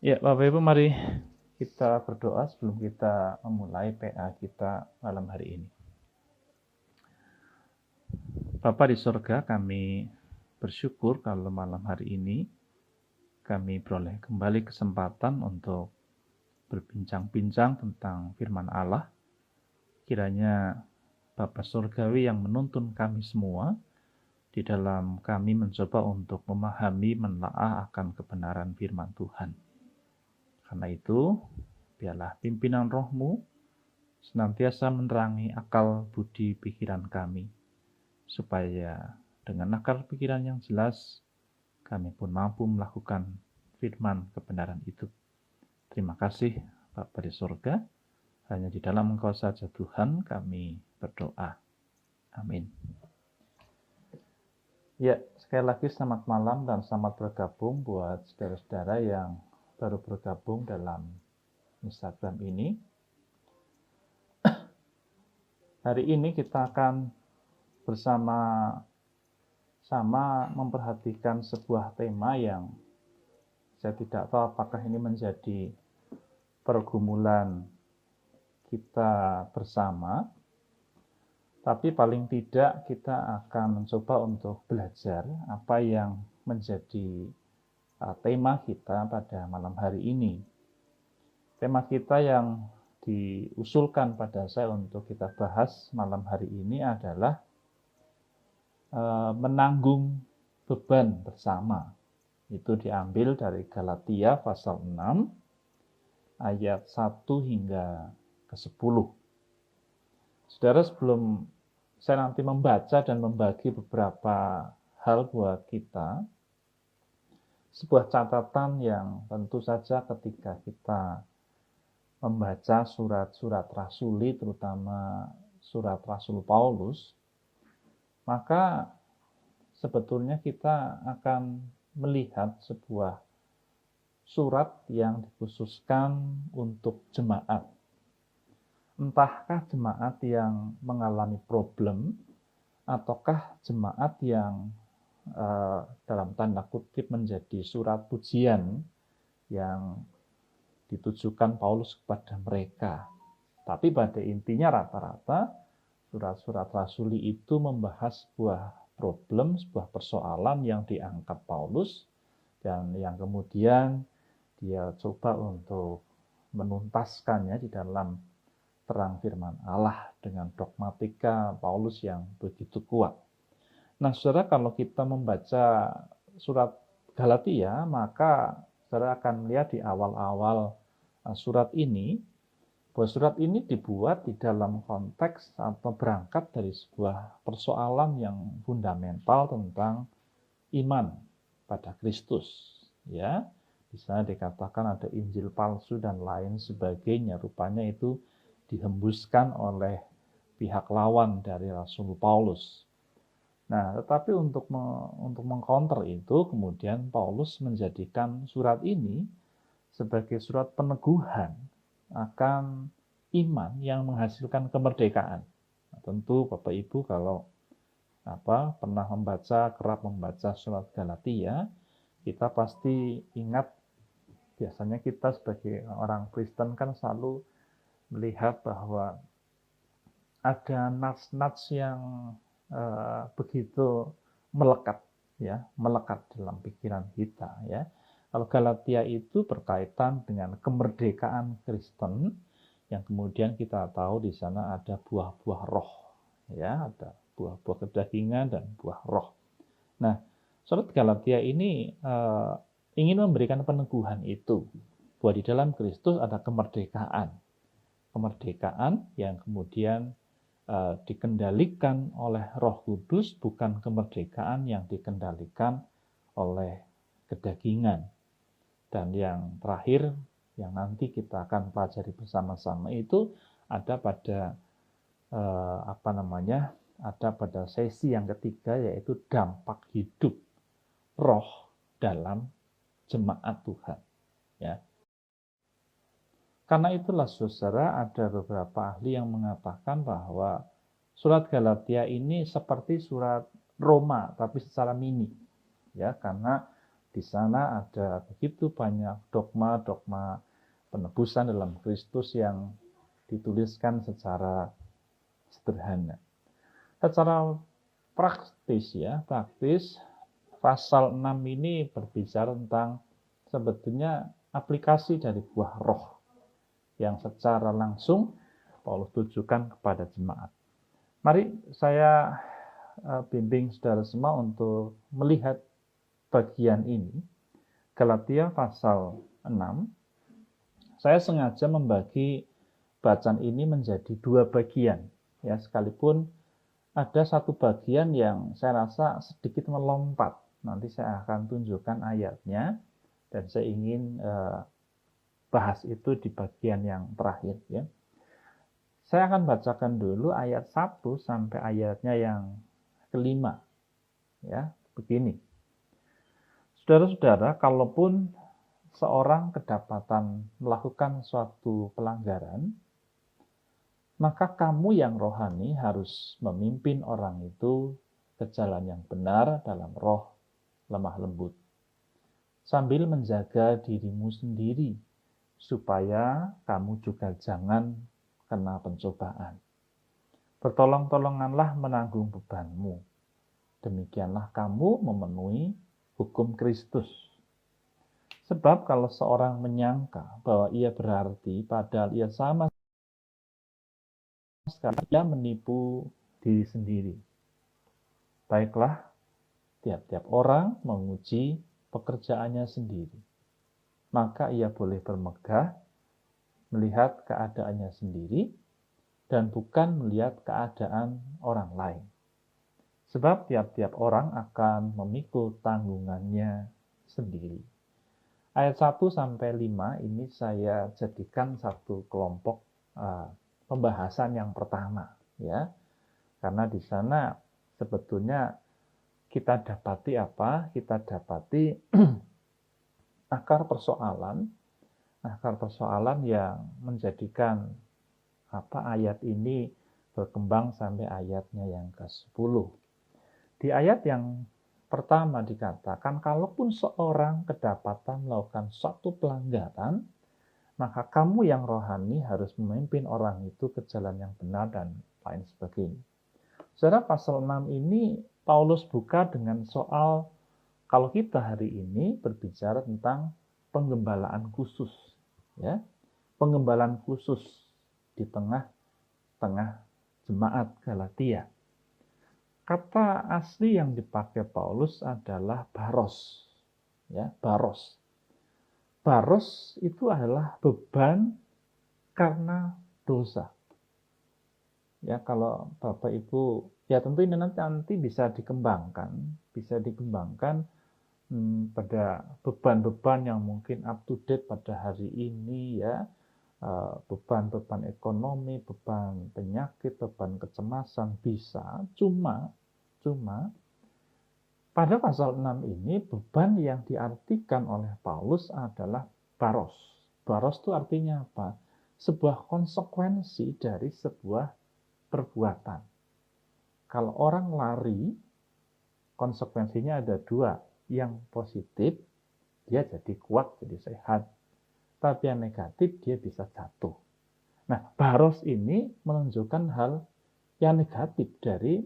Ya, Bapak Ibu, mari kita berdoa sebelum kita memulai PA kita malam hari ini. Bapa di sorga, kami bersyukur kalau malam hari ini kami beroleh kembali kesempatan untuk berbincang-bincang tentang firman Allah. Kiranya Bapa Surgawi yang menuntun kami semua di dalam kami mencoba untuk memahami, menelaah akan kebenaran firman Tuhan. Karena itu, biarlah pimpinan Roh-Mu senantiasa menerangi akal budi pikiran kami, supaya dengan akal pikiran yang jelas, kami pun mampu melakukan firman kebenaran itu. Terima kasih Bapa di surga, hanya di dalam Engkau saja Tuhan kami berdoa. Amin. Ya, sekali lagi selamat malam dan selamat bergabung buat saudara-saudara yang baru bergabung dalam Instagram ini. Hari ini kita akan bersama-sama memperhatikan sebuah tema yang saya tidak tahu apakah ini menjadi pergumulan kita bersama, tapi paling tidak kita akan mencoba untuk belajar apa yang menjadi tema kita pada malam hari ini. Tema kita yang diusulkan pada saya untuk kita bahas malam hari ini adalah menanggung beban bersama. Itu diambil dari Galatia pasal 6 ayat 1 hingga ke 10. Saudara, sebelum saya nanti membaca dan membagi beberapa hal buat kita, sebuah catatan yang tentu saja ketika kita membaca surat-surat rasuli, terutama surat Rasul Paulus, maka sebetulnya kita akan melihat sebuah surat yang dikhususkan untuk jemaat. Entahkah jemaat yang mengalami problem, ataukah jemaat yang dalam tanda kutip menjadi surat pujian yang ditujukan Paulus kepada mereka. Tapi pada intinya rata-rata surat-surat rasuli itu membahas sebuah problem, sebuah persoalan yang diangkat Paulus dan yang kemudian dia coba untuk menuntaskannya di dalam terang firman Allah dengan dogmatika Paulus yang begitu kuat. Nah, saudara, kalau kita membaca surat Galatia, maka saudara akan melihat di awal-awal surat ini, bahwa surat ini dibuat di dalam konteks atau berangkat dari sebuah persoalan yang fundamental tentang iman pada Kristus. Ya, bisa dikatakan ada Injil palsu dan lain sebagainya. Rupanya itu dihembuskan oleh pihak lawan dari Rasul Paulus. Nah, tetapi untuk mengcounter itu, kemudian Paulus menjadikan surat ini sebagai surat peneguhan akan iman yang menghasilkan kemerdekaan. Nah, tentu Bapak Ibu kalau pernah kerap membaca surat Galatia, kita pasti ingat, biasanya kita sebagai orang Kristen kan selalu melihat bahwa ada nats-nats yang begitu melekat dalam pikiran kita, ya. Kalau Galatia itu berkaitan dengan kemerdekaan Kristen yang kemudian kita tahu di sana ada buah-buah roh, ya, ada buah-buah kedagingan dan buah roh. Nah, surat Galatia ini ingin memberikan peneguhan itu, bahwa di dalam Kristus ada kemerdekaan yang kemudian dikendalikan oleh Roh Kudus, bukan kemerdekaan yang dikendalikan oleh kedagingan. Dan yang terakhir yang nanti kita akan pelajari bersama-sama itu ada pada sesi yang ketiga, yaitu dampak hidup roh dalam jemaat Tuhan, ya. Karena itulah saudara, ada beberapa ahli yang mengatakan bahwa surat Galatia ini seperti surat Roma tapi secara mini, ya, karena Di sana ada begitu banyak dogma-dogma penebusan dalam Kristus yang dituliskan secara sederhana. Secara praktis pasal 6 ini berbicara tentang sebetulnya aplikasi dari buah roh yang secara langsung Paulus tujukan kepada jemaat. Mari saya bimbing saudara semua untuk melihat bagian ini, Galatia pasal 6. Saya sengaja membagi bacaan ini menjadi dua bagian, ya, sekalipun ada satu bagian yang saya rasa sedikit melompat. Nanti saya akan tunjukkan ayatnya dan saya ingin bahas itu di bagian yang terakhir, ya. Saya akan bacakan dulu ayat 1 sampai ayatnya yang kelima, ya, begini. Saudara-saudara, kalaupun seorang kedapatan melakukan suatu pelanggaran, maka kamu yang rohani harus memimpin orang itu ke jalan yang benar dalam roh lemah lembut, sambil menjaga dirimu sendiri, supaya kamu juga jangan kena pencobaan. Bertolong-tolonganlah menanggung bebanmu. Demikianlah kamu memenuhi hukum Kristus. Sebab kalau seorang menyangka bahwa ia berarti padahal ia sama sekali, ia menipu diri sendiri. Baiklah, tiap-tiap orang menguji pekerjaannya sendiri. Maka ia boleh bermegah melihat keadaannya sendiri dan bukan melihat keadaan orang lain. Sebab tiap-tiap orang akan memikul tanggungannya sendiri. Ayat 1 sampai 5 ini saya jadikan satu kelompok pembahasan yang pertama, ya. Karena di sana sebetulnya kita dapati apa? Kita dapati akar persoalan yang menjadikan ayat ini berkembang sampai ayatnya yang ke-10. Di ayat yang pertama dikatakan, kalaupun seorang kedapatan melakukan suatu pelanggaran, maka kamu yang rohani harus memimpin orang itu ke jalan yang benar dan lain sebagainya. Saudara, pasal 6 ini Paulus buka dengan soal, kalau kita hari ini berbicara tentang penggembalaan khusus, ya, penggembalaan khusus di tengah-tengah jemaat Galatia. Kata asli yang dipakai Paulus adalah baros, ya, baros. Baros itu adalah beban karena dosa. Ya, kalau Bapak Ibu, ya tentu ini nanti bisa dikembangkan pada beban-beban yang mungkin up to date pada hari ini, ya, beban-beban ekonomi, beban penyakit, beban kecemasan bisa. Cuma pada pasal 6 ini beban yang diartikan oleh Paulus adalah baros. Baros itu artinya apa? Sebuah konsekuensi dari sebuah perbuatan. Kalau orang lari, konsekuensinya ada dua. Yang positif, dia jadi kuat, jadi sehat. Tapi yang negatif, dia bisa jatuh. Nah, baros ini menunjukkan hal yang negatif dari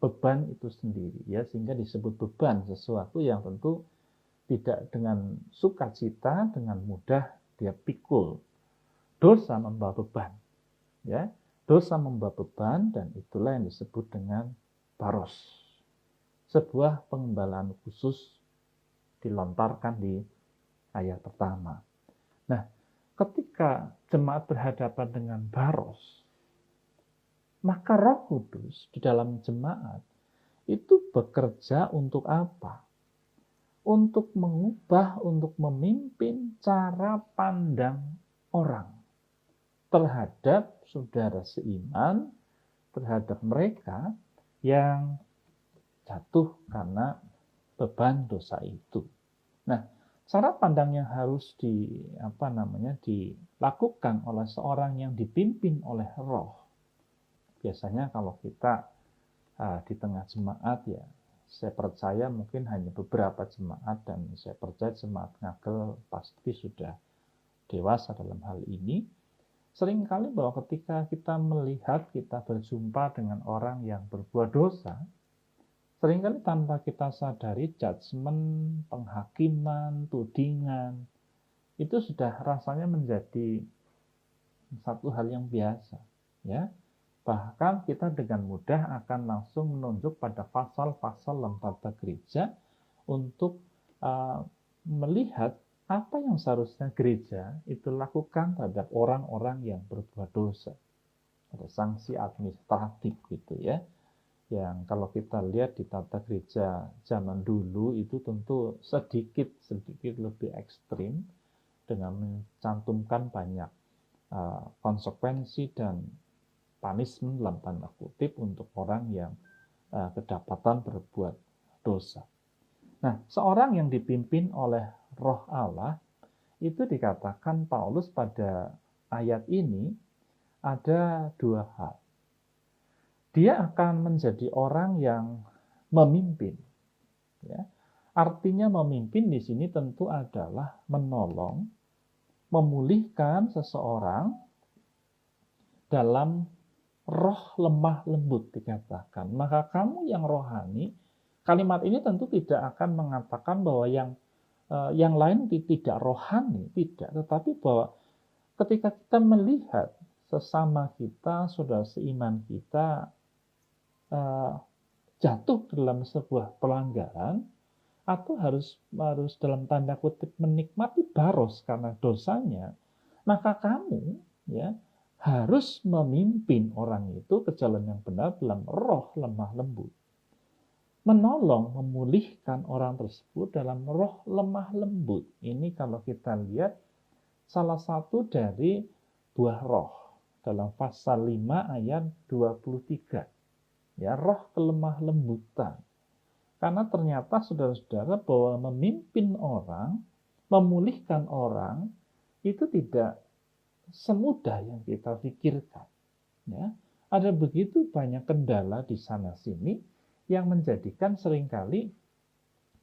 beban itu sendiri, ya, sehingga disebut beban, sesuatu yang tentu tidak dengan sukacita, dengan mudah dia pikul. Dosa membawa beban, ya, dosa membawa beban, dan itulah yang disebut dengan baros. Sebuah penggembalaan khusus dilontarkan di ayat pertama. Nah, ketika jemaat berhadapan dengan baros, maka Roh Kudus di dalam jemaat itu bekerja untuk apa? Untuk mengubah, untuk memimpin cara pandang orang terhadap saudara seiman, terhadap mereka yang jatuh karena beban dosa itu. Nah, cara pandang yang harus dilakukan oleh seorang yang dipimpin oleh Roh. Biasanya kalau kita di tengah jemaat, ya, Saya percaya mungkin hanya beberapa jemaat, dan saya percaya jemaat Ngagel pasti sudah dewasa dalam hal ini. Seringkali bahwa ketika kita melihat, kita berjumpa dengan orang yang berbuat dosa, seringkali tanpa kita sadari judgement, penghakiman, tudingan, itu sudah rasanya menjadi satu hal yang biasa, ya. Bahkan kita dengan mudah akan langsung menunjuk pada pasal-pasal dalam tata gereja untuk melihat apa yang seharusnya gereja itu lakukan terhadap orang-orang yang berbuat dosa. Ada sanksi administratif gitu ya. Yang kalau kita lihat di tata gereja zaman dulu itu tentu sedikit lebih ekstrim dengan mencantumkan banyak konsekuensi dan punishment dalam tanda kutip untuk orang yang kedapatan berbuat dosa. Nah, seorang yang dipimpin oleh Roh Allah itu dikatakan Paulus pada ayat ini ada dua hal. Dia akan menjadi orang yang memimpin. Ya. Artinya memimpin di sini tentu adalah menolong, memulihkan seseorang dalam roh lemah lembut dikatakan. Maka kamu yang rohani, kalimat ini tentu tidak akan mengatakan bahwa yang lain tidak rohani, tidak. Tetapi bahwa ketika kita melihat sesama kita, saudara seiman kita jatuh dalam sebuah pelanggaran, atau harus dalam tanda kutip menikmati baros karena dosanya, maka kamu ya harus memimpin orang itu ke jalan yang benar dalam roh lemah lembut. Menolong, memulihkan orang tersebut dalam roh lemah lembut. Ini kalau kita lihat salah satu dari buah roh dalam pasal 5 ayat 23. Ya, roh kelemah lembutan. Karena ternyata saudara-saudara bahwa memimpin orang, memulihkan orang, itu tidak semudah yang kita pikirkan. Ya, ada begitu banyak kendala di sana-sini yang menjadikan seringkali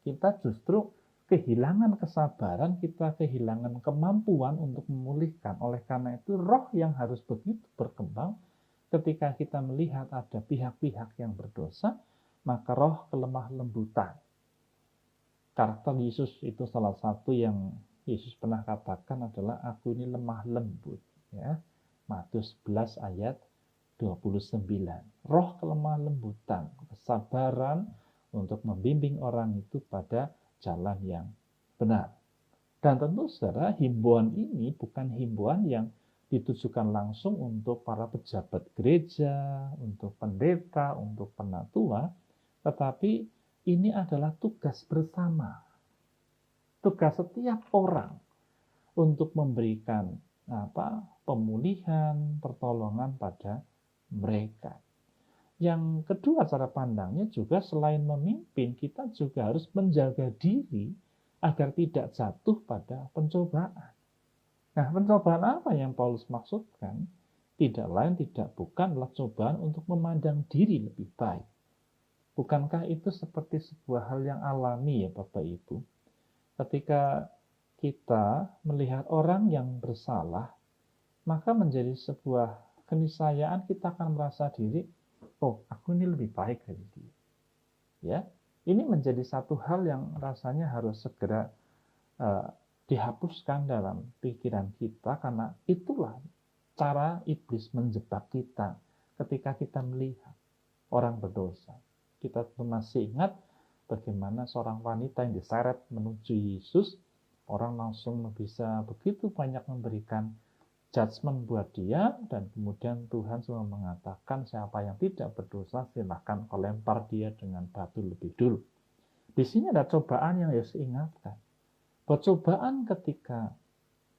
kita justru kehilangan kesabaran, kita kehilangan kemampuan untuk memulihkan. Oleh karena itu, roh yang harus begitu berkembang ketika kita melihat ada pihak-pihak yang berdosa, maka roh kelemah lembutan. Karakter Yesus itu salah satu yang Yesus pernah katakan adalah aku ini lemah lembut. Ya. Matius 11 ayat 29. Roh kelemah lembutan, kesabaran untuk membimbing orang itu pada jalan yang benar. Dan tentu saudara, himbauan ini bukan himbauan yang ditujukan langsung untuk para pejabat gereja, untuk pendeta, untuk penatua, tetapi ini adalah tugas bersama. Tugas setiap orang untuk memberikan pemulihan, pertolongan pada mereka. Yang kedua cara pandangnya juga selain memimpin, kita juga harus menjaga diri agar tidak jatuh pada pencobaan. Nah, pencobaan apa yang Paulus maksudkan? Tidak lain tidak bukan adalah cobaan untuk memandang diri lebih baik. Bukankah itu seperti sebuah hal yang alami ya Bapak Ibu? Ketika kita melihat orang yang bersalah, maka menjadi sebuah keniscayaan kita akan merasa diri, oh aku ini lebih baik dari dia. Ya, ini menjadi satu hal yang rasanya harus segera dihapuskan dalam pikiran kita, karena itulah cara iblis menjebak kita ketika kita melihat orang berdosa. Kita masih ingat bagaimana seorang wanita yang diseret menuju Yesus, orang langsung bisa begitu banyak memberikan judgment buat dia, dan kemudian Tuhan cuma mengatakan siapa yang tidak berdosa silahkan kau lempar dia dengan batu lebih dulu. Di sini ada cobaan yang harus diingatkan. Cobaan ketika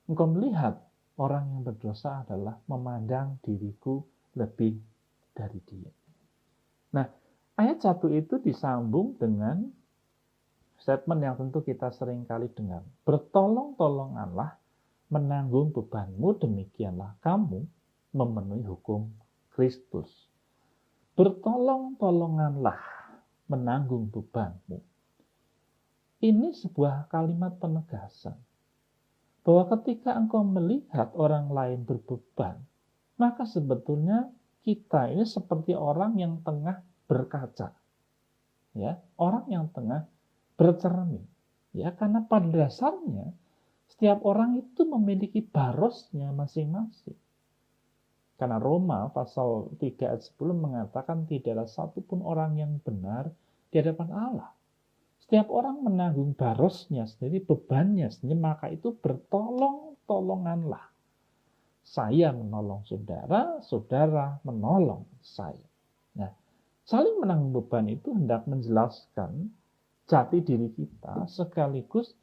engkau melihat orang yang berdosa adalah memandang diriku lebih dari dia. Nah, ayat 1 itu disambung dengan statement yang tentu kita sering kali dengar. Bertolong-tolonganlah menanggung bebanmu, demikianlah kamu memenuhi hukum Kristus. Bertolong-tolonganlah. menanggung bebanmu. Ini sebuah kalimat penegasan bahwa ketika engkau melihat orang lain berbeban, maka sebetulnya kita ini seperti orang yang tengah berkaca, ya, orang yang tengah bercermin, ya, karena pada dasarnya setiap orang itu memiliki barosnya masing-masing. Karena Roma pasal 3 ayat 10 mengatakan tidak ada satupun orang yang benar di hadapan Allah. Setiap orang menanggung barosnya sendiri, bebannya sendiri, maka itu bertolong-tolonganlah. Saya menolong saudara, saudara menolong saya. Nah, saling menanggung beban itu hendak menjelaskan jati diri kita sekaligus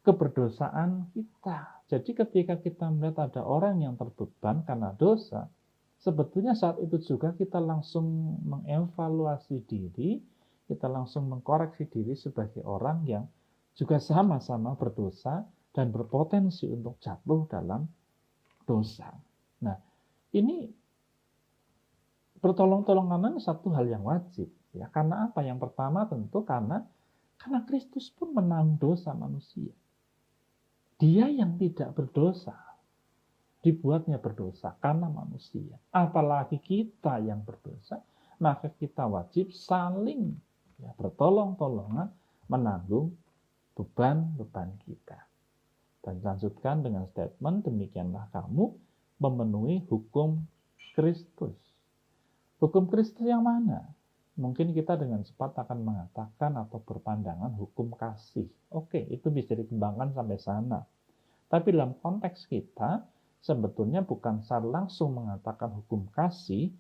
keberdosaan kita. Jadi ketika kita melihat ada orang yang terbeban karena dosa, sebetulnya saat itu juga kita langsung mengevaluasi diri, kita langsung mengkoreksi diri sebagai orang yang juga sama-sama berdosa dan berpotensi untuk jatuh dalam dosa. Nah, ini bertolong-tolongan satu hal yang wajib, ya. Karena apa? Yang pertama tentu karena Kristus pun menanggung dosa manusia. Dia yang tidak berdosa dibuatnya berdosa karena manusia. Apalagi kita yang berdosa, maka kita wajib saling, ya, bertolong-tolongan menanggung beban-beban kita. Dan dilanjutkan dengan statement, demikianlah kamu memenuhi hukum Kristus. Hukum Kristus yang mana? Mungkin kita dengan cepat akan mengatakan atau berpandangan hukum kasih. Oke, itu bisa dikembangkan sampai sana. Tapi dalam konteks kita, sebetulnya bukan secara langsung mengatakan hukum kasih,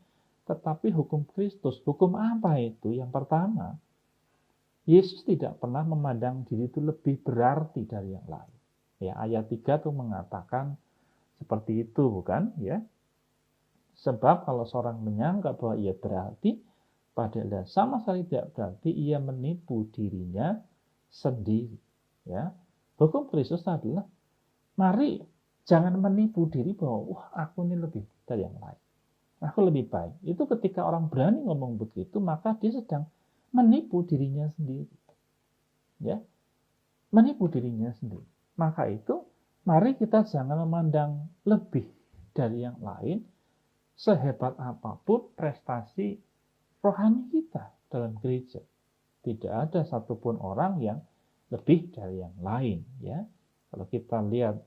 tetapi hukum Kristus. Hukum apa itu? Yang pertama, Yesus tidak pernah memandang diri itu lebih berarti dari yang lain. Ya, ayat 3 itu mengatakan seperti itu, bukan? Ya. Sebab kalau seorang menyangka bahwa ia berarti, padahal sama sekali tidak berarti, ia menipu dirinya sendiri. Ya. Hukum Kristus adalah, mari jangan menipu diri bahwa aku ini lebih dari yang lain. Aku lebih baik. Itu ketika orang berani ngomong begitu, maka dia sedang menipu dirinya sendiri. Ya. Menipu dirinya sendiri. Maka itu, mari kita jangan memandang lebih dari yang lain, sehebat apapun prestasi rohani kita dalam gereja. Tidak ada satupun orang yang lebih dari yang lain. Ya. Kalau kita lihat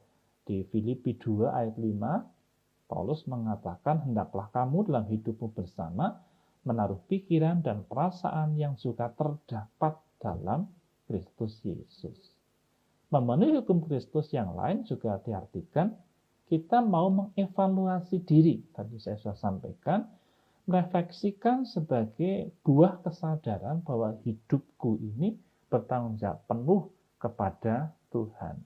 di Filipi 2 ayat 5, Paulus mengatakan, hendaklah kamu dalam hidupmu bersama menaruh pikiran dan perasaan yang juga terdapat dalam Kristus Yesus. Memenuhi hukum Kristus yang lain juga diartikan kita mau mengevaluasi diri. Tadi saya sudah sampaikan, merefleksikan sebagai buah kesadaran bahwa hidupku ini bertanggung jawab penuh kepada Tuhan.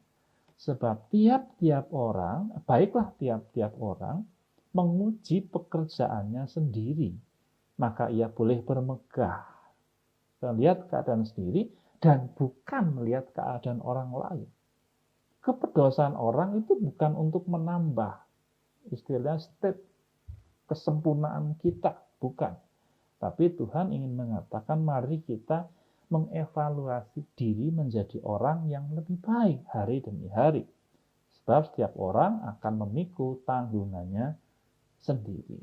Sebab tiap-tiap orang, baiklah tiap-tiap orang, menguji pekerjaannya sendiri. Maka ia boleh bermegah, melihat keadaan sendiri, dan bukan melihat keadaan orang lain. Keberdosaan orang itu bukan untuk menambah, istilah state kesempurnaan kita, bukan. Tapi Tuhan ingin mengatakan, mari kita mengevaluasi diri menjadi orang yang lebih baik hari demi hari. Sebab setiap orang akan memikul tanggungannya sendiri.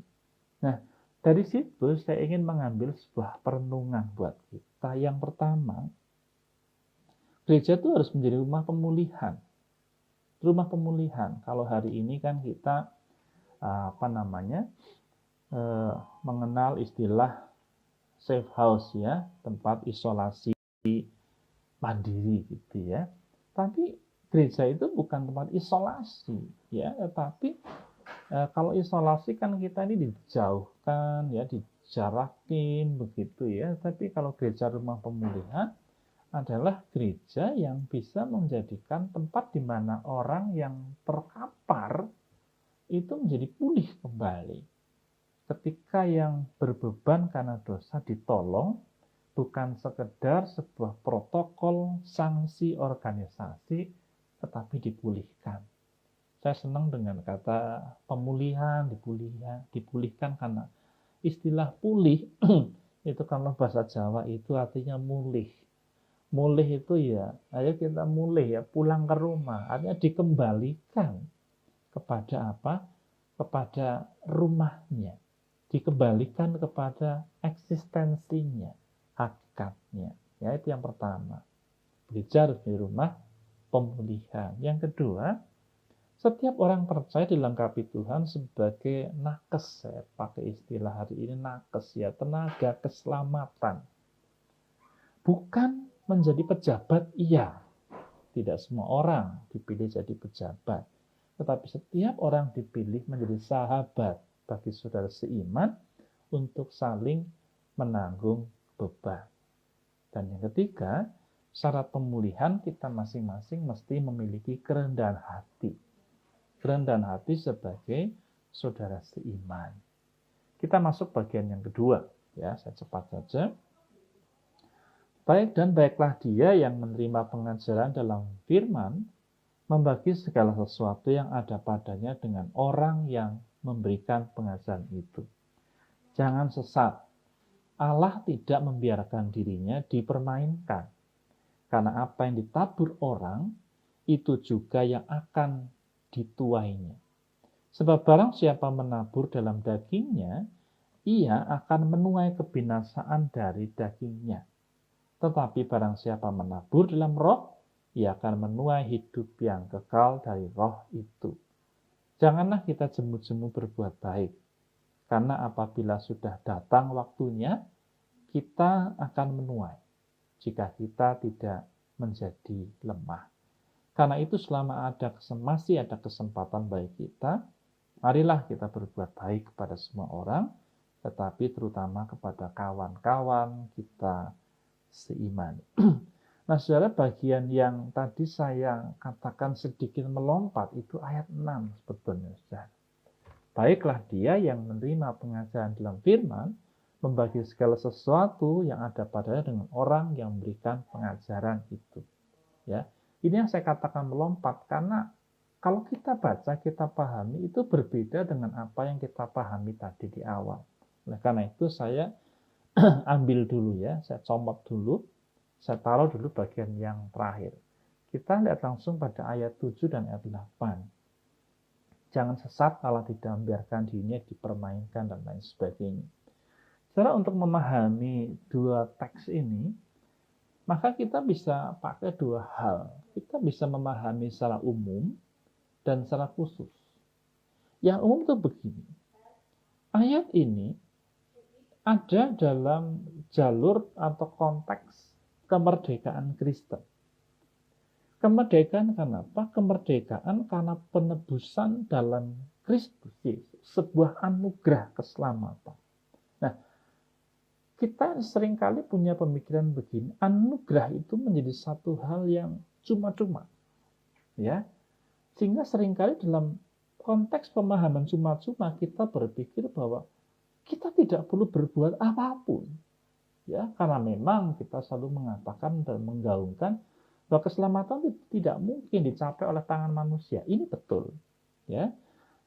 Nah, dari situ saya ingin mengambil sebuah perenungan buat kita. Yang pertama, gereja itu harus menjadi rumah pemulihan. Rumah pemulihan. Kalau hari ini kan kita mengenal istilah safe house, ya, tempat isolasi mandiri gitu ya. Tapi gereja itu bukan tempat isolasi, ya, tetapi kalau isolasi kan kita ini dijauhkan, ya, dijarakin begitu ya. Tapi kalau gereja rumah pemulihan adalah gereja yang bisa menjadikan tempat di mana orang yang terkapar itu menjadi pulih kembali. Ketika yang berbeban karena dosa ditolong, bukan sekedar sebuah protokol sanksi organisasi, tetapi dipulihkan. Saya senang dengan kata pemulihan, dipulihkan, karena istilah pulih Itu kalau bahasa Jawa itu artinya mulih. Mulih itu ya, ayo kita mulih ya, pulang ke rumah. Artinya dikembalikan kepada apa? Kepada rumahnya. Dikembalikan kepada eksistensinya, hakikatnya. Ya, itu yang pertama. Gereja harus di rumah pemulihan. Yang kedua, setiap orang percaya dilengkapi Tuhan sebagai nakes, ya, pakai istilah hari ini nakes ya, tenaga keselamatan. Bukan menjadi pejabat, iya. Tidak semua orang dipilih jadi pejabat. Tetapi setiap orang dipilih menjadi sahabat bagi saudara seiman untuk saling menanggung beban. Dan yang ketiga, syarat pemulihan kita masing-masing mesti memiliki kerendahan hati. Kerendahan hati sebagai saudara seiman. Kita masuk bagian yang kedua, ya, saya cepat saja. Baik dan baiklah dia yang menerima pengajaran dalam firman, membagi segala sesuatu yang ada padanya dengan orang yang memberikan pengajaran itu. Jangan sesat. Allah tidak membiarkan dirinya dipermainkan. Karena apa yang ditabur orang, itu juga yang akan dituainya. Sebab barang siapa menabur dalam dagingnya, ia akan menuai kebinasaan dari dagingnya. Tetapi barang siapa menabur dalam roh, ia akan menuai hidup yang kekal dari roh itu. Janganlah kita jemu-jemu berbuat baik, karena apabila sudah datang waktunya, kita akan menuai jika kita tidak menjadi lemah. Karena itu selama masih ada kesempatan bagi kita, marilah kita berbuat baik kepada semua orang, tetapi terutama kepada kawan-kawan kita seiman. Nah, saudara, bagian yang tadi saya katakan sedikit melompat, itu ayat 6 sebetulnya, saudara. Baiklah dia yang menerima pengajaran dalam firman, membagi segala sesuatu yang ada padanya dengan orang yang memberikan pengajaran itu. Ya, ini yang saya katakan melompat, karena kalau kita baca, kita pahami, itu berbeda dengan apa yang kita pahami tadi di awal. Oleh karena itu saya ambil dulu ya, saya comot dulu, saya taruh dulu bagian yang terakhir. Kita lihat langsung pada ayat 7 dan ayat 8. Jangan sesat, Allah tidak membiarkan dirinya dipermainkan dan lain sebagainya. Cara untuk memahami dua teks ini, maka kita bisa pakai dua hal. Kita bisa memahami secara umum dan secara khusus. Yang umum itu begini. Ayat ini ada dalam jalur atau konteks kemerdekaan Kristen. Kemerdekaan kenapa? Kemerdekaan karena penebusan dalam Kristus Yesus, sebuah anugerah keselamatan. Nah, kita seringkali punya pemikiran begini, anugerah itu menjadi satu hal yang cuma-cuma. Ya. Sehingga seringkali dalam konteks pemahaman cuma-cuma kita berpikir bahwa kita tidak perlu berbuat apapun. Ya, karena memang kita selalu mengatakan dan menggaungkan bahwa keselamatan tidak mungkin dicapai oleh tangan manusia. Ini betul. Ya.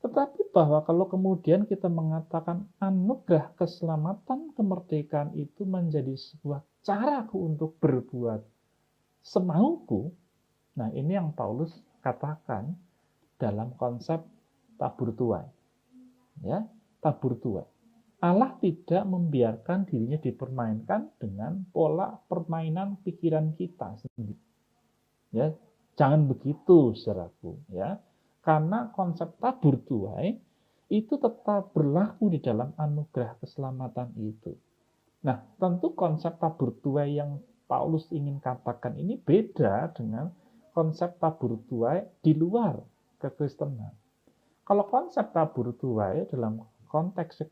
Tetapi bahwa kalau kemudian kita mengatakan anugerah keselamatan kemerdekaan itu menjadi sebuah caraku untuk berbuat semauku, nah ini yang Paulus katakan dalam konsep tabur tuai. Ya, tabur tuai. Allah tidak membiarkan dirinya dipermainkan dengan pola permainan pikiran kita sendiri. Ya, jangan begitu, saudaraku, ya. Karena konsep tabur tuai itu tetap berlaku di dalam anugerah keselamatan itu. Nah, tentu konsep tabur tuai yang Paulus ingin katakan ini beda dengan konsep tabur tuai di luar kekristenan. Kalau konsep tabur tuai dalam konteks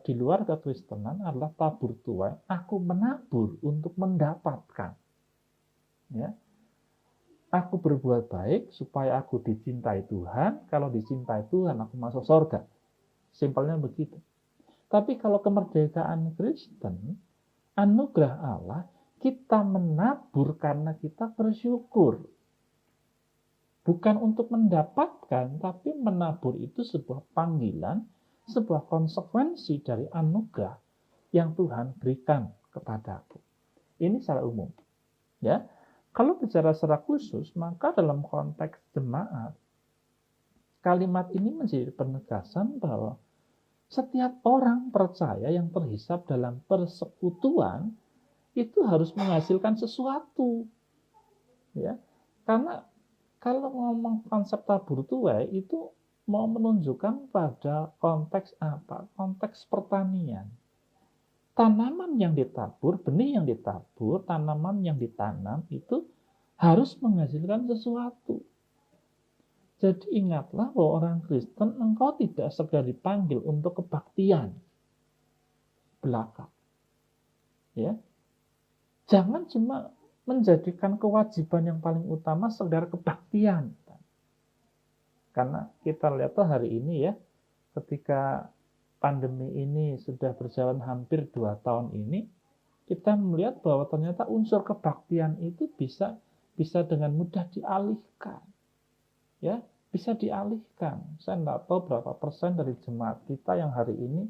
di luar kekristenan adalah tabur tuai, aku menabur untuk mendapatkan. Ya. Aku berbuat baik supaya aku dicintai Tuhan. Kalau dicintai Tuhan, aku masuk surga. Simpelnya begitu. Tapi kalau kemerdekaan Kristen, anugerah Allah, kita menabur karena kita bersyukur. Bukan untuk mendapatkan, tapi menabur itu sebuah panggilan, sebuah konsekuensi dari anugerah yang Tuhan berikan kepadaku. Ini secara umum. Ya, kalau bicara secara khusus, maka dalam konteks jemaat, kalimat ini menjadi penegasan bahwa setiap orang percaya yang terhisap dalam persekutuan itu harus menghasilkan sesuatu. Ya, karena kalau ngomong konsep tabur tuai itu mau menunjukkan pada konteks apa? Konteks pertanian. Tanaman yang ditabur, benih yang ditabur, tanaman yang ditanam itu harus menghasilkan sesuatu. Jadi ingatlah bahwa orang Kristen, engkau tidak sekedar dipanggil untuk kebaktian belaka. Ya. Jangan cuma menjadikan kewajiban yang paling utama sekedar kebaktian. Karena kita lihat hari ini ya, ketika pandemi ini sudah berjalan hampir 2 tahun ini, kita melihat bahwa ternyata unsur kebaktian itu bisa dengan mudah dialihkan. Ya, bisa dialihkan. Saya tidak tahu berapa persen dari jemaat kita yang hari ini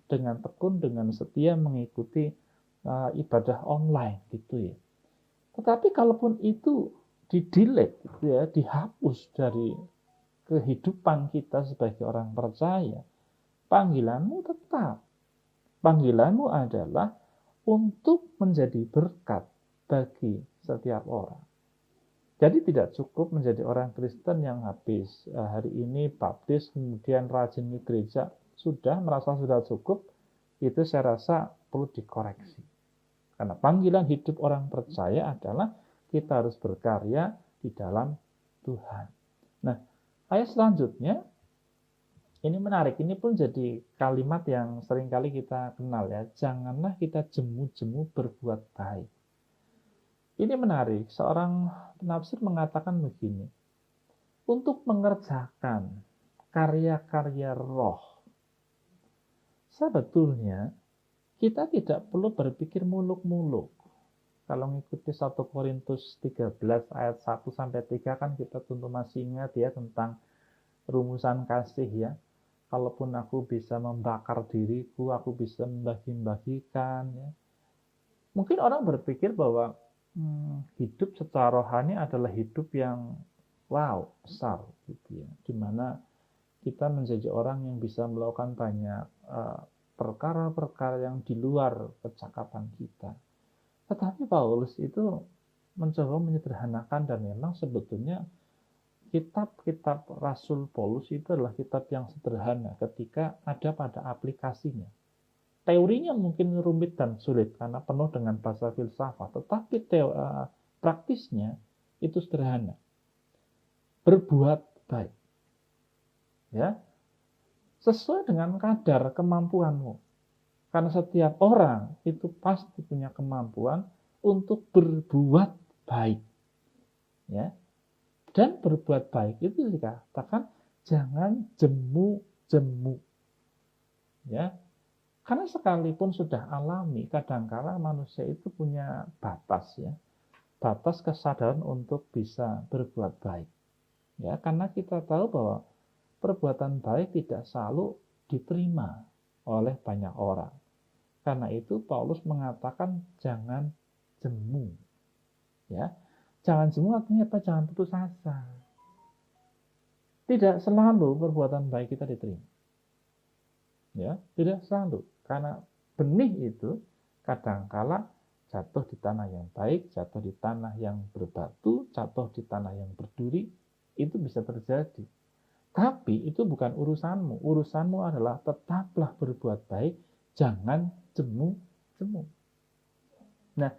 dengan tekun, dengan setia mengikuti ibadah online gitu ya. Tetapi kalaupun itu di-delete, gitu ya, dihapus dari kehidupan kita sebagai orang percaya, panggilanmu tetap. Panggilanmu adalah untuk menjadi berkat bagi setiap orang. Jadi tidak cukup menjadi orang Kristen yang habis hari ini baptis, kemudian rajin ke gereja, sudah merasa sudah cukup, itu saya rasa perlu dikoreksi. Karena panggilan hidup orang percaya adalah kita harus berkarya di dalam Tuhan. Nah, ayat selanjutnya, ini menarik, ini pun jadi kalimat yang seringkali kita kenal ya. Janganlah kita jemu-jemu berbuat baik. Ini menarik, seorang penafsir mengatakan begini, untuk mengerjakan karya-karya roh, sebetulnya kita tidak perlu berpikir muluk-muluk. Kalau mengikuti 1 Korintus 13 ayat 1-3 kan kita tentu masih ingat ya tentang rumusan kasih ya. Kalaupun aku bisa membakar diriku, aku bisa membagi-bagikan ya. Mungkin orang berpikir bahwa hidup secara rohani adalah hidup yang wow, besar gitu ya. Dimana kita menjadi orang yang bisa melakukan banyak perkara-perkara yang di luar kecakapan kita. Tetapi Paulus itu mencoba menyederhanakan, dan memang sebetulnya kitab-kitab Rasul Paulus itu adalah kitab yang sederhana ketika ada pada aplikasinya. Teorinya mungkin rumit dan sulit karena penuh dengan bahasa filsafat, tetapi praktisnya itu sederhana. Berbuat baik. Ya. Sesuai dengan kadar kemampuanmu. Karena setiap orang itu pasti punya kemampuan untuk berbuat baik. Ya. Dan berbuat baik itu dikatakan jangan jemu-jemu. Ya. Karena sekalipun sudah alami, kadangkala manusia itu punya batas ya. Batas kesadaran untuk bisa berbuat baik. Ya, karena kita tahu bahwa perbuatan baik tidak selalu diterima oleh banyak orang. Karena itu Paulus mengatakan jangan jemu. Ya. Jangan jemu artinya apa? Jangan putus asa. Tidak selalu perbuatan baik kita diterima. Ya, tidak selalu. Karena benih itu kadangkala jatuh di tanah yang baik, jatuh di tanah yang berbatu, jatuh di tanah yang berduri, itu bisa terjadi. Tapi itu bukan urusanmu. Urusanmu adalah tetaplah berbuat baik, jangan jemu-jemu. Nah,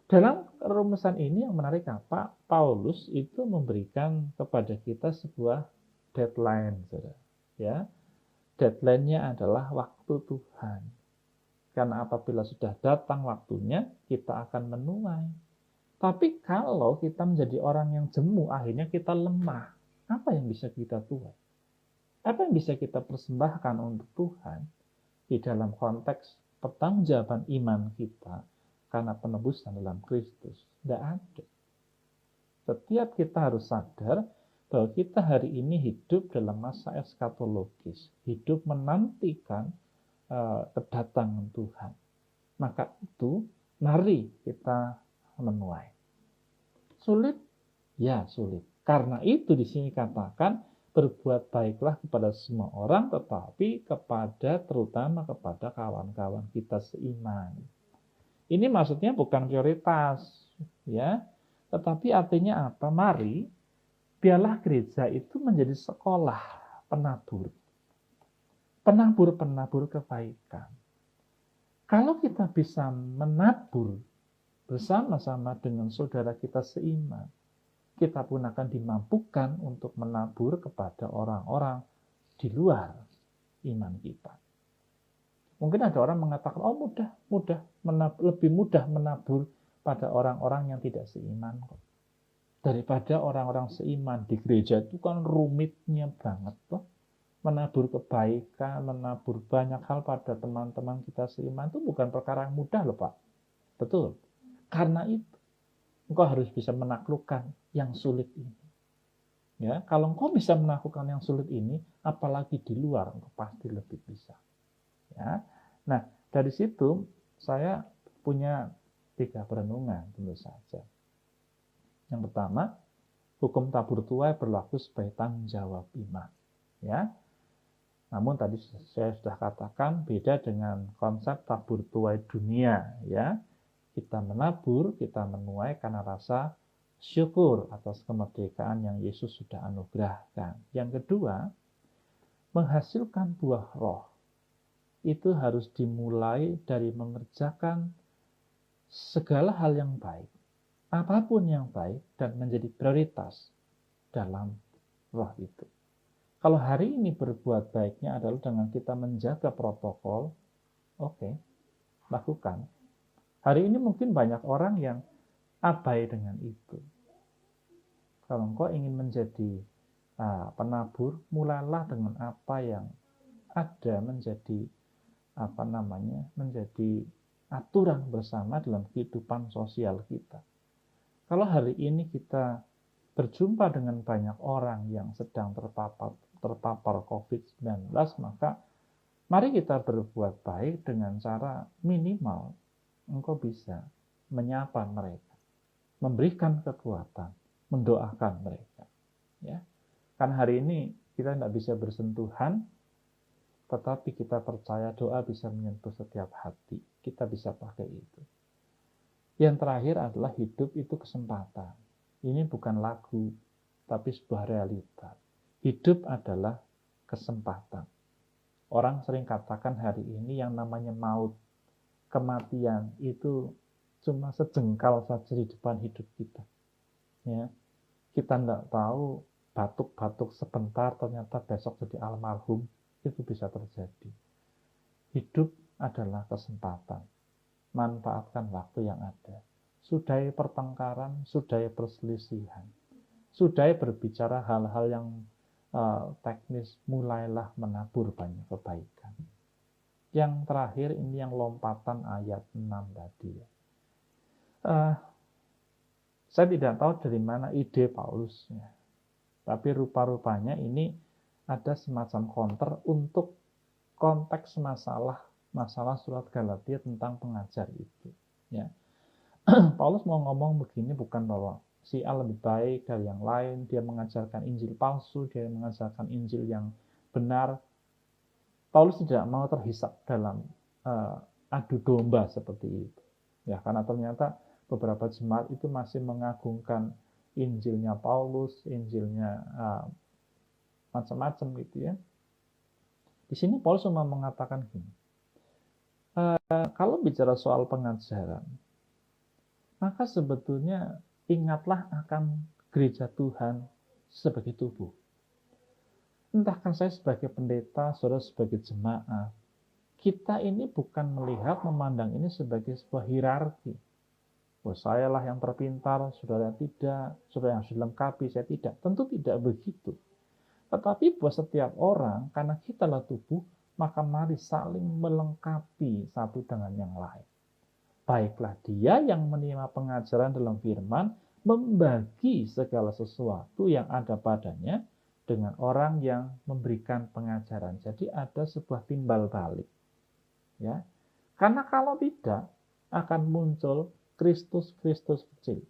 dalam rumusan ini yang menarik apa? Paulus itu memberikan kepada kita sebuah deadline, saudara. Ya, deadline-nya adalah waktu Tuhan. Karena apabila sudah datang waktunya, kita akan menuai. Tapi kalau kita menjadi orang yang jemu, akhirnya kita lemah. Apa yang bisa kita tuai? Apa yang bisa kita persembahkan untuk Tuhan di dalam konteks pertanggungjawaban iman kita karena penebusan dalam Kristus? Tidak ada. Setiap kita harus sadar bahwa kita hari ini hidup dalam masa eskatologis, hidup menantikan kedatangan Tuhan. maka itu mari kita menuai. Sulit? Ya sulit. Karena itu di sini katakan berbuat baiklah kepada semua orang, tetapi terutama kepada kawan-kawan kita seiman. Ini maksudnya bukan prioritas, ya. Tetapi artinya apa? Mari biarlah gereja itu menjadi sekolah penabur. Penabur kebaikan. Kalau kita bisa menabur bersama-sama dengan saudara kita seiman, kita pun akan dimampukan untuk menabur kepada orang-orang di luar iman kita. Mungkin ada orang mengatakan, lebih mudah menabur pada orang-orang yang tidak seiman kok. Daripada orang-orang seiman di gereja itu kan rumitnya banget toh. Menabur kebaikan, menabur banyak hal pada teman-teman kita seiman itu bukan perkara yang mudah loh Pak. Betul. Karena itu, engkau harus bisa menaklukkan yang sulit ini. Ya, kalau engkau bisa menaklukkan yang sulit ini, apalagi di luar, engkau pasti lebih bisa. Ya. Nah, dari situ saya punya 3 perenungan tentu saja. Yang pertama, hukum tabur tuai berlaku sebagai tanggung jawab iman. Ya. Namun tadi saya sudah katakan beda dengan konsep tabur tuai dunia. Ya. Kita menabur, kita menuai karena rasa syukur atas kemerdekaan yang Yesus sudah anugerahkan. Yang kedua, menghasilkan buah roh. Itu harus dimulai dari mengerjakan segala hal yang baik, apapun yang baik, dan menjadi prioritas dalam roh itu. Kalau hari ini berbuat baiknya adalah dengan kita menjaga protokol, oke, lakukan. Hari ini mungkin banyak orang yang abai dengan itu. Kalau engkau ingin menjadi penabur, mulailah dengan apa yang ada menjadi menjadi aturan bersama dalam kehidupan sosial kita. Kalau hari ini kita berjumpa dengan banyak orang yang sedang terpapar COVID-19, maka mari kita berbuat baik dengan cara minimal engkau bisa menyapa mereka, memberikan kekuatan, mendoakan mereka. Ya, kan hari ini kita tidak bisa bersentuhan, tetapi kita percaya doa bisa menyentuh setiap hati. Kita bisa pakai itu. Yang terakhir adalah hidup itu kesempatan. Ini bukan lagu, tapi sebuah realitas. Hidup adalah kesempatan. Orang sering katakan hari ini yang namanya maut, kematian itu cuma sejengkal saja di depan hidup kita. Ya, kita tidak tahu batuk-batuk sebentar ternyata besok jadi almarhum. Itu bisa terjadi. Hidup adalah kesempatan. Manfaatkan waktu yang ada. Sudahi pertengkaran, sudahi perselisihan. Sudahi berbicara hal-hal yang teknis, mulailah menabur banyak kebaikan. Yang terakhir ini yang lompatan ayat 6 tadi. Saya tidak tahu dari mana ide Paulusnya. Tapi rupa-rupanya ini ada semacam counter untuk konteks masalah surat Galatia tentang pengajar itu. Ya. Paulus mau ngomong begini bukan bahwa si A lebih baik dari yang lain, dia mengajarkan Injil palsu, dia mengajarkan Injil yang benar. Paulus tidak mau terhisap dalam adu domba seperti itu. Ya, karena ternyata beberapa jemaat itu masih mengagungkan Injilnya Paulus, Injilnya macam-macam gitu ya. Di sini Paulus cuma mengatakan gini, kalau bicara soal pengajaran, maka sebetulnya ingatlah akan gereja Tuhan sebagai tubuh. Entahkah saya sebagai pendeta, saudara sebagai jemaat, kita ini bukan memandang ini sebagai sebuah hierarki. Oh, sayalah yang terpintar, saudara tidak, saudara yang sudah dilengkapi, saya tidak. Tentu tidak begitu. Tetapi buat setiap orang, karena kita adalah tubuh, maka mari saling melengkapi satu dengan yang lain. Baiklah dia yang menerima pengajaran dalam firman, membagi segala sesuatu yang ada padanya dengan orang yang memberikan pengajaran. Jadi ada sebuah timbal balik. Ya. Karena kalau tidak, akan muncul Kristus-Kristus kecil.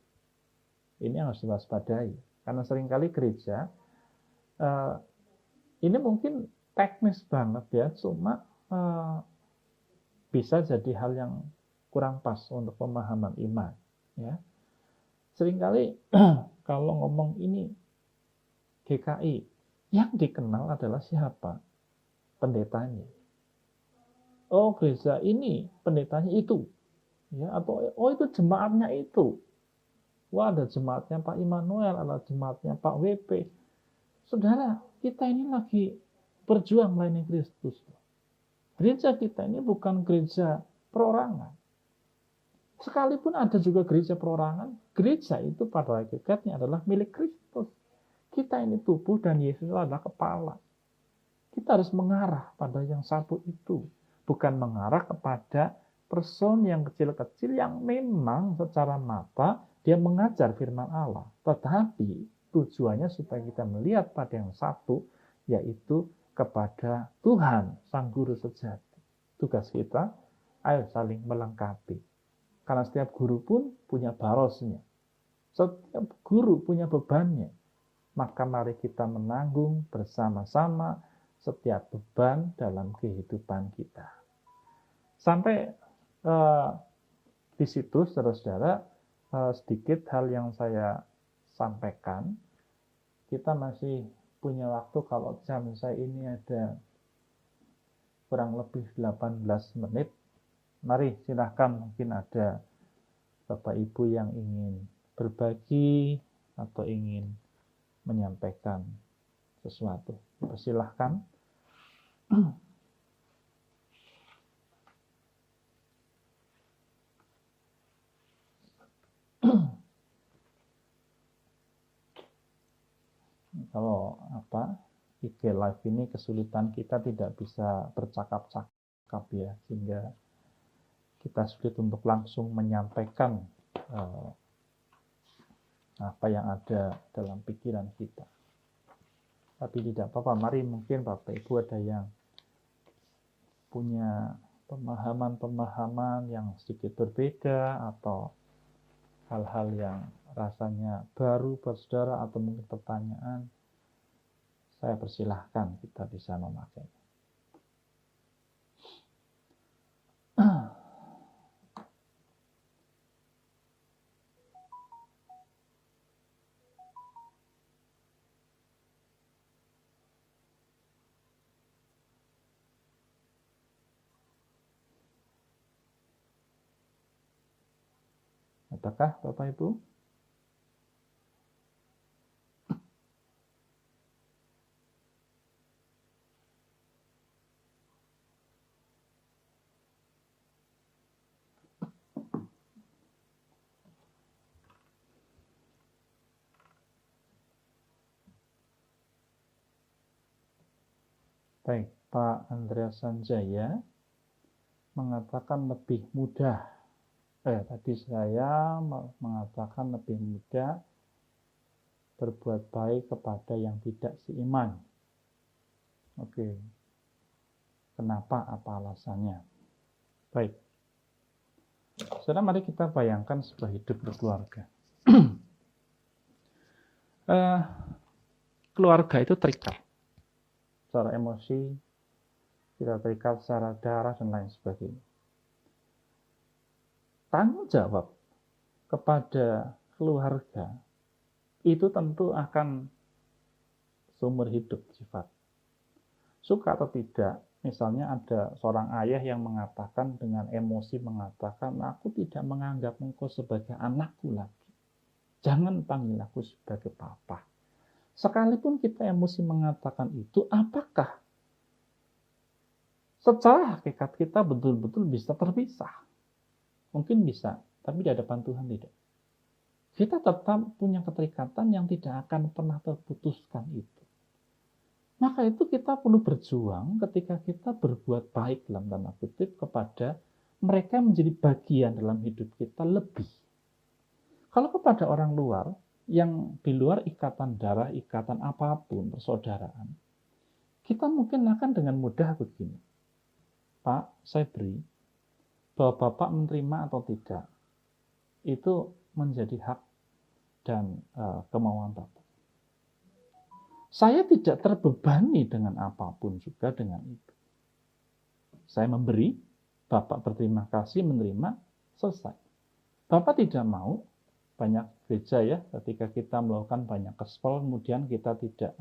Ini yang harus diwaspadai. Karena seringkali gereja, ini mungkin teknis banget ya, cuma bisa jadi hal yang kurang pas untuk pemahaman iman. Ya. Seringkali kalau ngomong ini GKI, yang dikenal adalah siapa? Pendetanya. Oh, gereja ini pendetanya itu. Ya, atau oh itu jemaatnya itu. Wah, ada jemaatnya Pak Immanuel, ada jemaatnya Pak WP. Saudara, kita ini lagi berjuang melayani Kristus. Gereja kita ini bukan gereja perorangan. Sekalipun ada juga gereja perorangan, gereja itu pada hakikatnya adalah milik Kristus. Kita ini tubuh dan Yesus adalah kepala. Kita harus mengarah pada yang satu itu. Bukan mengarah kepada person yang kecil-kecil yang memang secara mata dia mengajar firman Allah. Tetapi tujuannya supaya kita melihat pada yang satu, yaitu kepada Tuhan, Sang Guru sejati. Tugas kita, ayo saling melengkapi. Karena setiap guru pun punya barosnya. Setiap guru punya bebannya. Maka mari kita menanggung bersama-sama setiap beban dalam kehidupan kita. Sampai di situ, saudara-saudara, sedikit hal yang saya sampaikan. Kita masih punya waktu, kalau jam saya ini ada kurang lebih 18 menit. Mari silahkan, mungkin ada Bapak Ibu yang ingin berbagi atau ingin menyampaikan sesuatu. Silahkan. Kalau IG Live ini kesulitan kita tidak bisa bercakap-cakap ya, sehingga kita sulit untuk langsung menyampaikan apa yang ada dalam pikiran kita. Tapi tidak apa-apa, mari mungkin Bapak Ibu ada yang punya pemahaman-pemahaman yang sedikit berbeda atau hal-hal yang rasanya baru buat saudara atau mungkin pertanyaan, saya persilahkan kita bisa memakainya. Apakah Bapak Ibu? Baik, Pak Andreas Sanjaya mengatakan lebih mudah. Tadi saya mengatakan lebih mudah berbuat baik kepada yang tidak seiman. Oke. Kenapa? Apa alasannya? Baik. Saudara, mari kita bayangkan sebuah hidup berkeluarga. Keluarga itu terikat secara emosi, kita terikat secara darah dan lain sebagainya. Tanggung jawab kepada keluarga itu tentu akan seumur hidup sifat. Suka atau tidak, misalnya ada seorang ayah yang mengatakan dengan emosi mengatakan, aku tidak menganggap engkau sebagai anakku lagi. Jangan panggil aku sebagai papa. Sekalipun kita emosi mengatakan itu, apakah secara hakikat kita betul-betul bisa terpisah? Mungkin bisa, tapi di hadapan Tuhan tidak. Kita tetap punya keterikatan yang tidak akan pernah terputuskan itu. Maka itu kita perlu berjuang ketika kita berbuat baik dalam tanda kutip kepada mereka yang menjadi bagian dalam hidup kita lebih. Kalau kepada orang luar, yang di luar ikatan darah, ikatan apapun, persaudaraan, kita mungkin akan dengan mudah begini. Pak, saya beri. bahwa Bapak menerima atau tidak, itu menjadi hak dan kemauan Bapak. Saya tidak terbebani dengan apapun juga dengan itu. Saya memberi, Bapak berterima kasih, menerima, selesai. Bapak tidak mau, banyak gereja ya, ketika kita melakukan banyak kesepel, kemudian kita tidak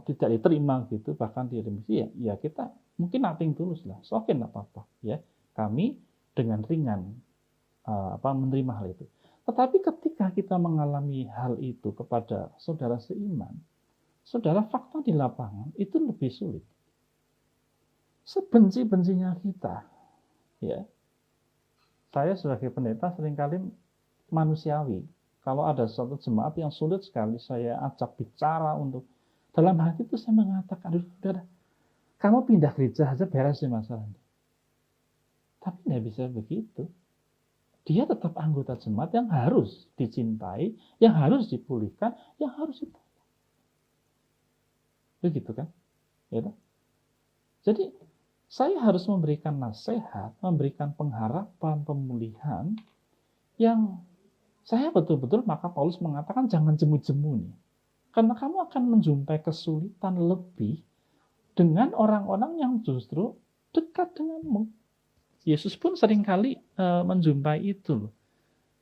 tidak diterima gitu, bahkan diremisi, ya kita mungkin nothing tulus lah, oke, nggak apa-apa ya. Kami dengan ringan menerima hal itu. Tetapi ketika kita mengalami hal itu kepada saudara seiman, saudara, fakta di lapangan itu lebih sulit. Sebenci-bencinya kita, ya. Saya sebagai pendeta seringkali manusiawi. Kalau ada suatu jemaat yang sulit sekali saya ajak bicara untuk, dalam hati itu saya mengatakan, aduh, saudara, kamu pindah gereja aja beres sih masalahnya. Tapi tidak bisa begitu. Dia tetap anggota jemaat yang harus dicintai, yang harus dipulihkan, yang harus ditolong. Begitu kan? Ya, jadi saya harus memberikan nasihat, memberikan pengharapan, pemulihan yang saya betul-betul, maka Paulus mengatakan jangan jemu-jemu nih. Karena kamu akan menjumpai kesulitan lebih dengan orang-orang yang justru dekat denganmu. Yesus pun seringkali menjumpai itu.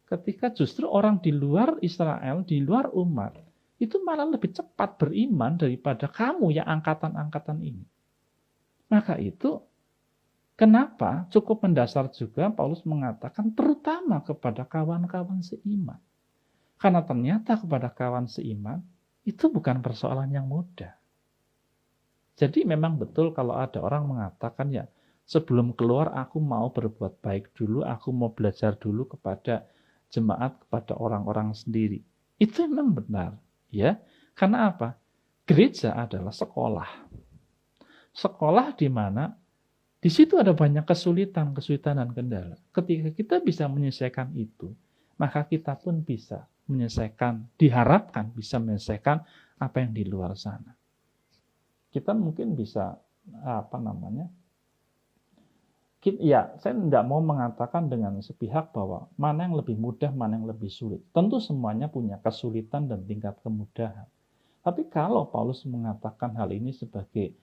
Ketika justru orang di luar Israel, di luar umat, itu malah lebih cepat beriman daripada kamu yang angkatan-angkatan ini. Maka itu kenapa cukup mendasar juga Paulus mengatakan terutama kepada kawan-kawan seiman. Karena ternyata kepada kawan seiman itu bukan persoalan yang mudah. Jadi memang betul kalau ada orang mengatakan ya sebelum keluar aku mau berbuat baik dulu, aku mau belajar dulu kepada jemaat, kepada orang-orang sendiri. Itu memang benar, ya. Karena apa? Gereja adalah sekolah. Sekolah di mana di situ ada banyak kesulitan dan kendala. Ketika kita bisa menyelesaikan itu, maka kita pun bisa menyelesaikan, diharapkan bisa menyelesaikan apa yang di luar sana. Kita mungkin bisa, ya saya tidak mau mengatakan dengan sepihak bahwa mana yang lebih mudah, mana yang lebih sulit. Tentu semuanya punya kesulitan dan tingkat kemudahan. Tapi kalau Paulus mengatakan hal ini sebagai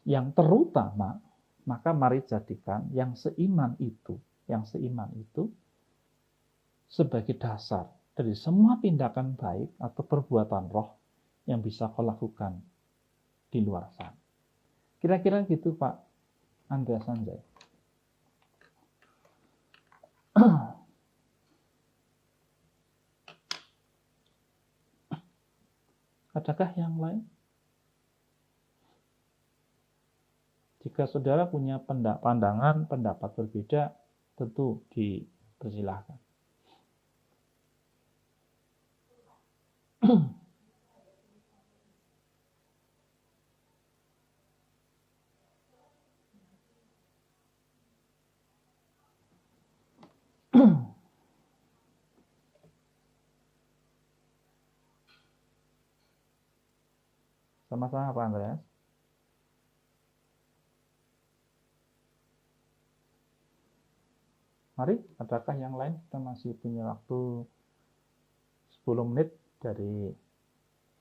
yang terutama, maka mari jadikan yang seiman itu sebagai dasar dari semua tindakan baik atau perbuatan roh yang bisa kau lakukan di luar sana. Kira-kira gitu Pak Andreas Sanjay. Adakah yang lain? Jika saudara punya pandangan, pendapat berbeda, tentu dipersilahkan. Sama-sama Pak Andreas. Mari, adakah yang lain? Kita masih punya waktu 10 menit dari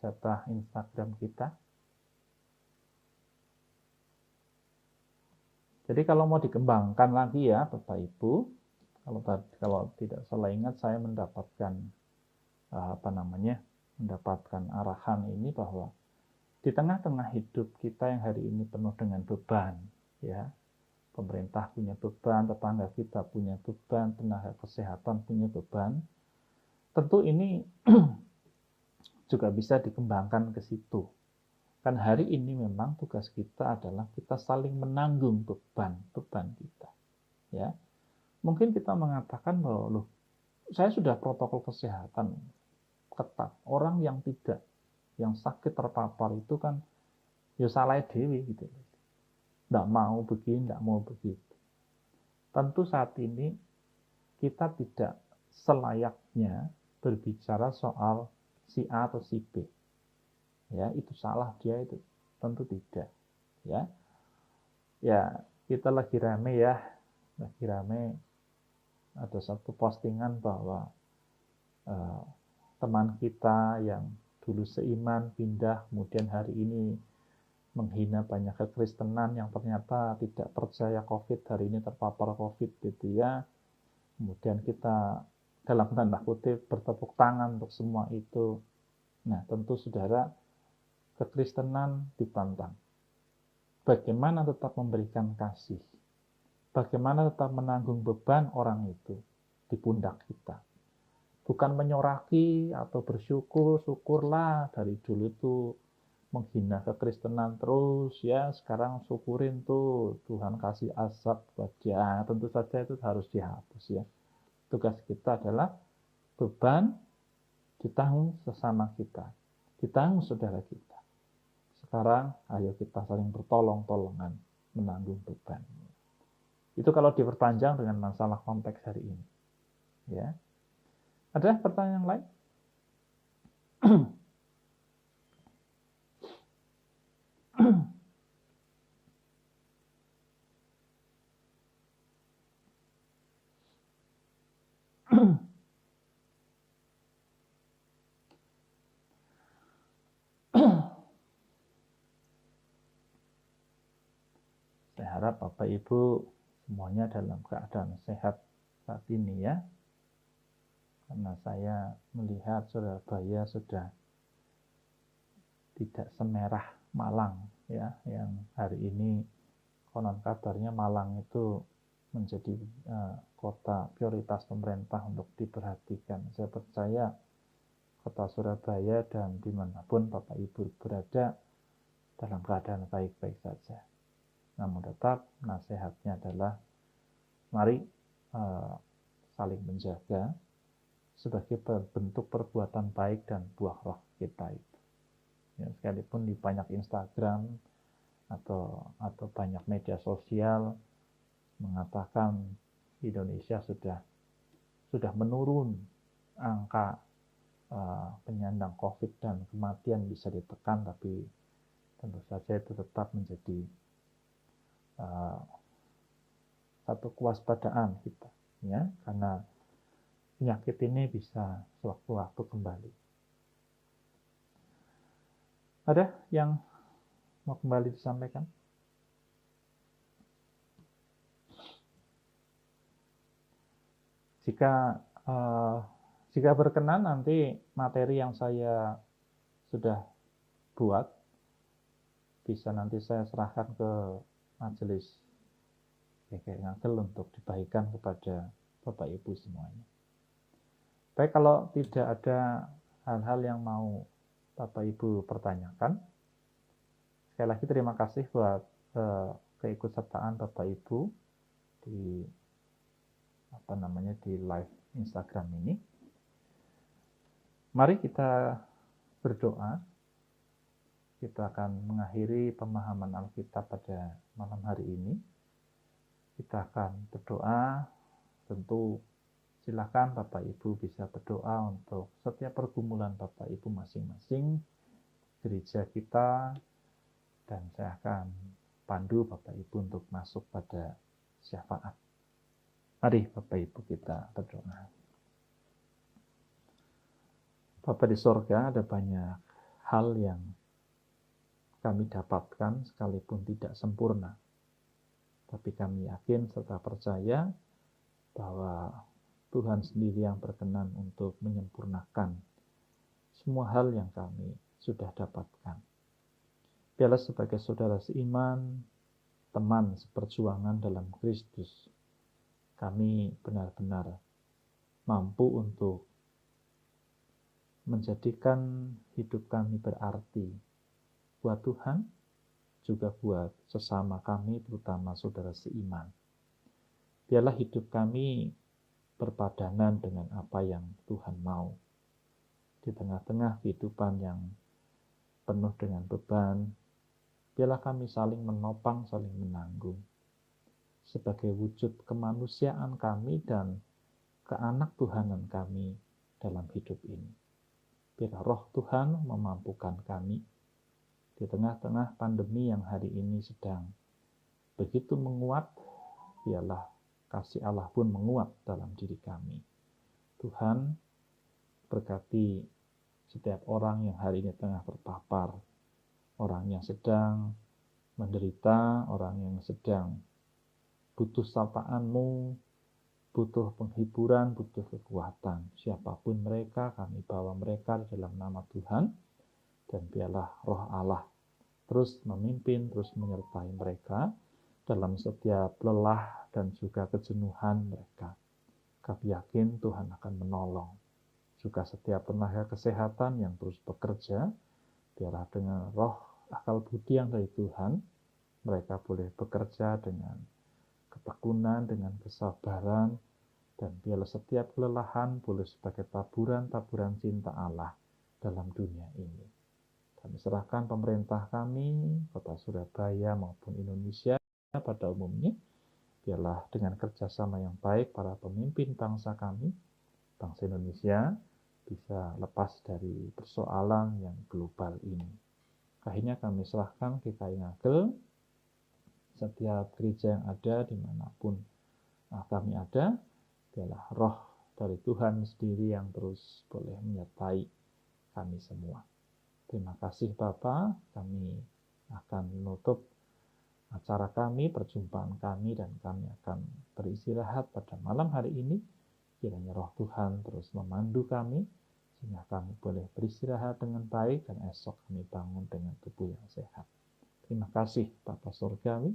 jatah Instagram kita. Jadi kalau mau dikembangkan lagi ya Bapak Ibu, kalau tidak salah ingat saya mendapatkan mendapatkan arahan ini bahwa di tengah-tengah hidup kita yang hari ini penuh dengan beban, ya. Pemerintah punya beban, tetangga kita punya beban, tenaga kesehatan punya beban. Tentu ini juga bisa dikembangkan ke situ. Kan hari ini memang tugas kita adalah kita saling menanggung beban kita. Ya. Mungkin kita mengatakan bahwa saya sudah protokol kesehatan ketat. Orang yang sakit terpapar itu kan ya salah dewi gitu. Tidak mau begini, tidak mau begitu. Tentu saat ini kita tidak selayaknya berbicara soal si A atau si B. Ya, itu salah dia itu. Tentu tidak. Ya. Ya, kita lagi rame ya lagi rame ada satu postingan bahwa teman kita yang dulu seiman pindah, kemudian hari ini menghina banyak kekristenan yang ternyata tidak percaya COVID, hari ini terpapar COVID gitu ya. Kemudian kita dalam tanda kutip bertepuk tangan untuk semua itu. Nah, tentu saudara, kekristenan ditantang. Bagaimana tetap memberikan kasih? Bagaimana tetap menanggung beban orang itu di pundak kita? Bukan menyoraki atau bersyukur, syukurlah dari dulu itu menghina kekristenan terus ya, sekarang syukurin tuh Tuhan kasih azab wajah. Tentu saja itu harus dihapus ya. Tugas kita adalah beban ditanggung sesama kita, ditanggung saudara kita. Sekarang ayo kita saling bertolong-tolongan menanggung beban. Itu kalau diperpanjang dengan masalah konteks hari ini. Ya. Ada pertanyaan lain? Saya harap Bapak Ibu semuanya dalam keadaan sehat saat ini ya. Karena saya melihat Surabaya sudah tidak semerah Malang ya, yang hari ini konon kabarnya Malang itu menjadi kota prioritas pemerintah untuk diperhatikan. Saya percaya kota Surabaya dan dimanapun Bapak Ibu berada dalam keadaan baik-baik saja. Namun tetap nasihatnya adalah mari saling menjaga sebagai bentuk perbuatan baik dan buah roh kita itu. Ya, sekalipun di banyak Instagram atau banyak media sosial mengatakan Indonesia sudah menurun angka penyandang COVID dan kematian bisa ditekan, tapi tentu saja itu tetap menjadi satu kewaspadaan kita, ya, karena penyakit ini bisa sewaktu-waktu kembali. Ada yang mau kembali disampaikan? Jika berkenan nanti materi yang saya sudah buat bisa nanti saya serahkan ke majelis GKI Ngagel untuk dibagikan kepada Bapak Ibu semuanya. Baik, kalau tidak ada hal-hal yang mau Bapak Ibu pertanyakan, sekali lagi terima kasih buat keikutsertaan Bapak Ibu di di live Instagram ini. Mari kita berdoa. Kita akan mengakhiri pemahaman Alkitab pada malam hari ini. Kita akan berdoa. Tentu silakan Bapak Ibu bisa berdoa untuk setiap pergumulan Bapak Ibu masing-masing, gereja kita, dan saya akan pandu Bapak Ibu untuk masuk pada syafaat. Mari Bapak Ibu kita berdoa. Bapak di sorga, ada banyak hal yang kami dapatkan sekalipun tidak sempurna. Tapi kami yakin serta percaya bahwa Tuhan sendiri yang berkenan untuk menyempurnakan semua hal yang kami sudah dapatkan. Biarlah sebagai saudara seiman, teman seperjuangan dalam Kristus, kami benar-benar mampu untuk menjadikan hidup kami berarti buat Tuhan, juga buat sesama kami, terutama saudara seiman. Biarlah hidup kami berpadanan dengan apa yang Tuhan mau. Di tengah-tengah kehidupan yang penuh dengan beban, biarlah kami saling menopang, saling menanggung. Sebagai wujud kemanusiaan kami dan keanak Tuhanan kami dalam hidup ini. Biarlah roh Tuhan memampukan kami di tengah-tengah pandemi yang hari ini sedang begitu menguat. Biarlah kasih Allah pun menguap dalam diri kami. Tuhan, berkati setiap orang yang hari ini tengah terpapar, orang yang sedang menderita, orang yang sedang butuh sapaan-Mu, butuh penghiburan, butuh kekuatan. Siapapun mereka, kami bawa mereka dalam nama Tuhan, dan biarlah Roh Allah terus memimpin, terus menyertai mereka dalam setiap lelah dan juga kejenuhan mereka. Kami yakin Tuhan akan menolong. Juga setiap tenaga kesehatan yang terus bekerja, biarlah dengan roh akal budi yang dari Tuhan, mereka boleh bekerja dengan ketekunan, dengan kesabaran, dan biarlah setiap kelelahan boleh sebagai taburan-taburan cinta Allah dalam dunia ini. Kami serahkan pemerintah kami, Kota Surabaya maupun Indonesia pada umumnya, biarlah dengan kerjasama yang baik para pemimpin bangsa kami, bangsa Indonesia, bisa lepas dari persoalan yang global ini. Akhirnya kami serahkan GKI Ngagel, setiap gereja yang ada dimanapun kami ada, biarlah roh dari Tuhan sendiri yang terus boleh menyertai kami semua. Terima kasih Bapa, kami akan menutup acara kami, perjumpaan kami, dan kami akan beristirahat pada malam hari ini. Kiranya roh Tuhan terus memandu kami, sehingga kami boleh beristirahat dengan baik, dan esok kami bangun dengan tubuh yang sehat. Terima kasih Bapa Surgawi,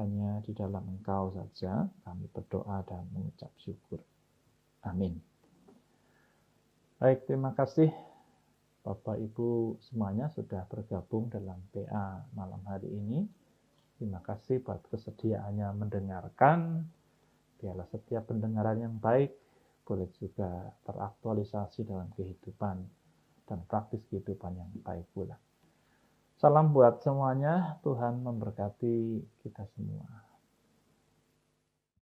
hanya di dalam Engkau saja kami berdoa dan mengucap syukur. Amin. Baik, terima kasih Bapak Ibu semuanya sudah bergabung dalam PA malam hari ini. Terima kasih buat kesediaannya mendengarkan. Biarlah setiap pendengaran yang baik boleh juga teraktualisasi dalam kehidupan dan praktis kehidupan yang baik pula. Salam buat semuanya, Tuhan memberkati kita semua.